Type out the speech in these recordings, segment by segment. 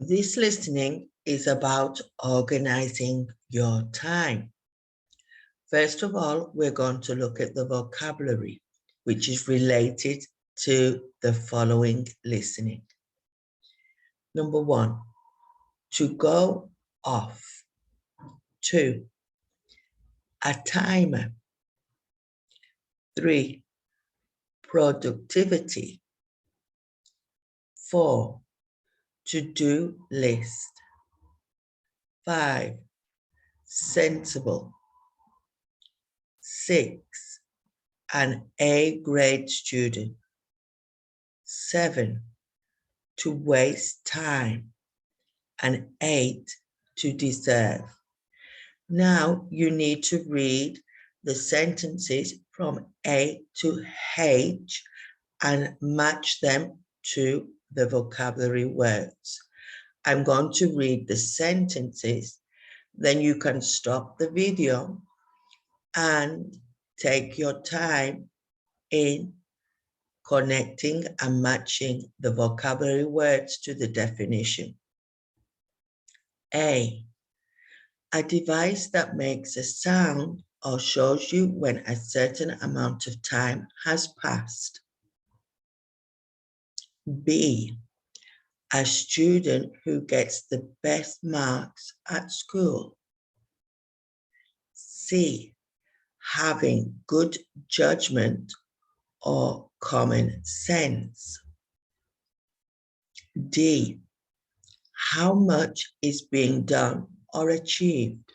This listening is about organizing your time. First of all, we're going to look at the vocabulary, which is related to the following listening. Number 1, to go off. 2, a timer. 3, productivity. 4, to-do list. 5, sensible. 6, an A-grade student. 7, to waste time. And 8, to deserve. Now you need to read the sentences from A to H and match them to the vocabulary words. I'm going to read the sentences, then you can stop the video and take your time in connecting and matching the vocabulary words to the definition. A device that makes a sound or shows you when a certain amount of time has passed. B, a student who gets the best marks at school. C, having good judgment or common sense. D, how much is being done or achieved.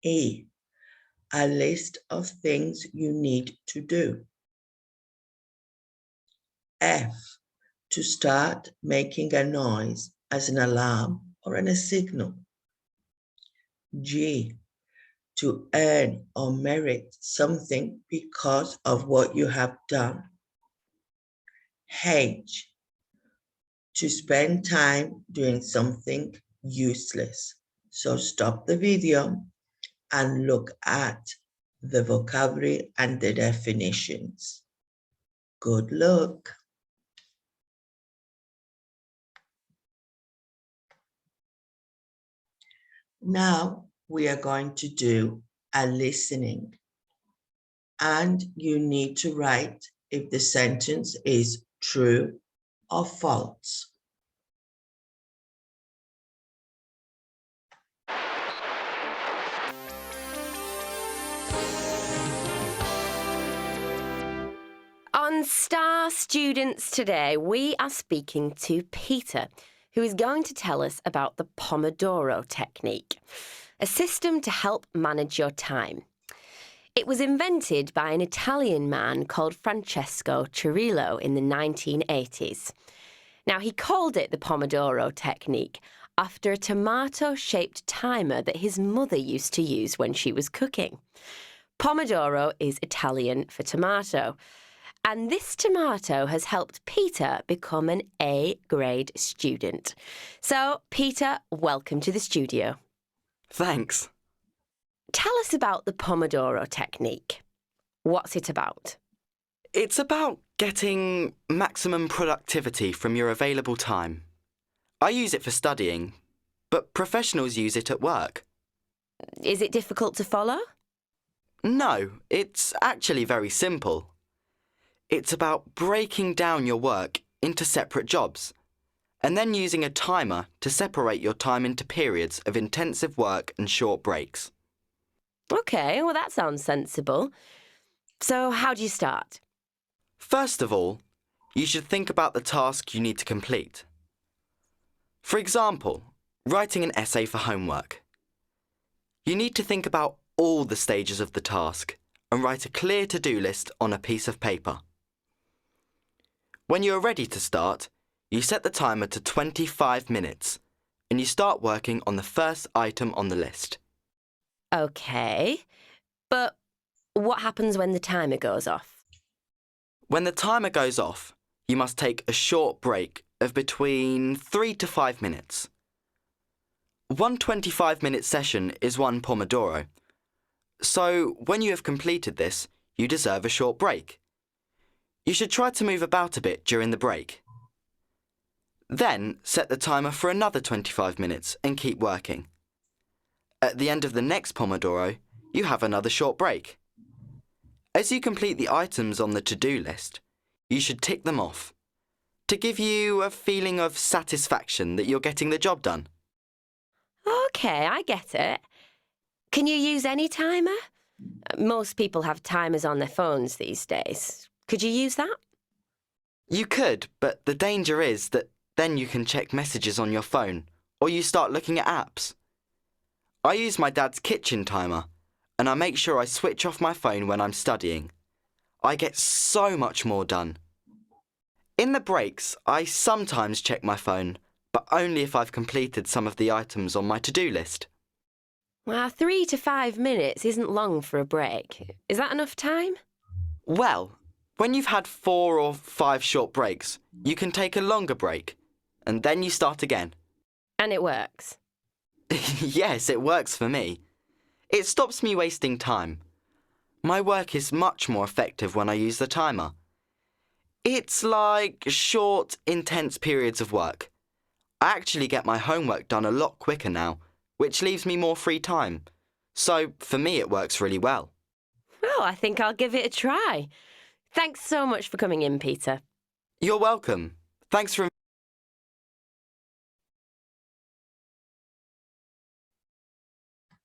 E, a list of things you need to do. F, to start making a noise as an alarm or a signal. G, to earn or merit something because of what you have done. H, to spend time doing something useless. So stop the video and look at the vocabulary and the definitions. Good luck. Now we are going to do a listening, and you need to write if the sentence is true or false. On Star Students today, we are speaking to Peter, who is going to tell us about the Pomodoro technique, a system to help manage your time. It was invented by an Italian man called Francesco Cirillo in the 1980s. Now, he called it the Pomodoro technique after a tomato-shaped timer that his mother used to use when she was cooking. Pomodoro is Italian for tomato. And this tomato has helped Peter become an A-grade student. So, Peter, welcome to the studio. Thanks. Tell us about the Pomodoro technique. What's it about? It's about getting maximum productivity from your available time. I use it for studying, but professionals use it at work. Is it difficult to follow? No, it's actually very simple. It's about breaking down your work into separate jobs, and then using a timer to separate your time into periods of intensive work and short breaks. OK, well, that sounds sensible. So how do you start? First of all, you should think about the task you need to complete. For example, writing an essay for homework. You need to think about all the stages of the task and write a clear to-do list on a piece of paper. When you are ready to start, you set the timer to 25 minutes and you start working on the first item on the list. OK, but what happens when the timer goes off? When the timer goes off, you must take a short break of between 3 to 5 minutes. One 25-minute session is one Pomodoro. So when you have completed this, you deserve a short break. You should try to move about a bit during the break. Then set the timer for another 25 minutes and keep working. At the end of the next Pomodoro, you have another short break. As you complete the items on the to-do list, you should tick them off to give you a feeling of satisfaction that you're getting the job done. OK, I get it. Can you use any timer? Most people have timers on their phones these days. Could you use that? You could, but the danger is that then you can check messages on your phone or you start looking at apps. I use my dad's kitchen timer and I make sure I switch off my phone when I'm studying. I get so much more done. In the breaks, I sometimes check my phone, but only if I've completed some of the items on my to-do list. Well, 3 to 5 minutes isn't long for a break. Is that enough time? Well, when you've had 4 or 5 short breaks, you can take a longer break, and then you start again. And it works? Yes, it works for me. It stops me wasting time. My work is much more effective when I use the timer. It's like short, intense periods of work. I actually get my homework done a lot quicker now, which leaves me more free time. So, for me, it works really well. Well, I think I'll give it a try. Thanks so much for coming in, Peter. You're welcome. Thanks for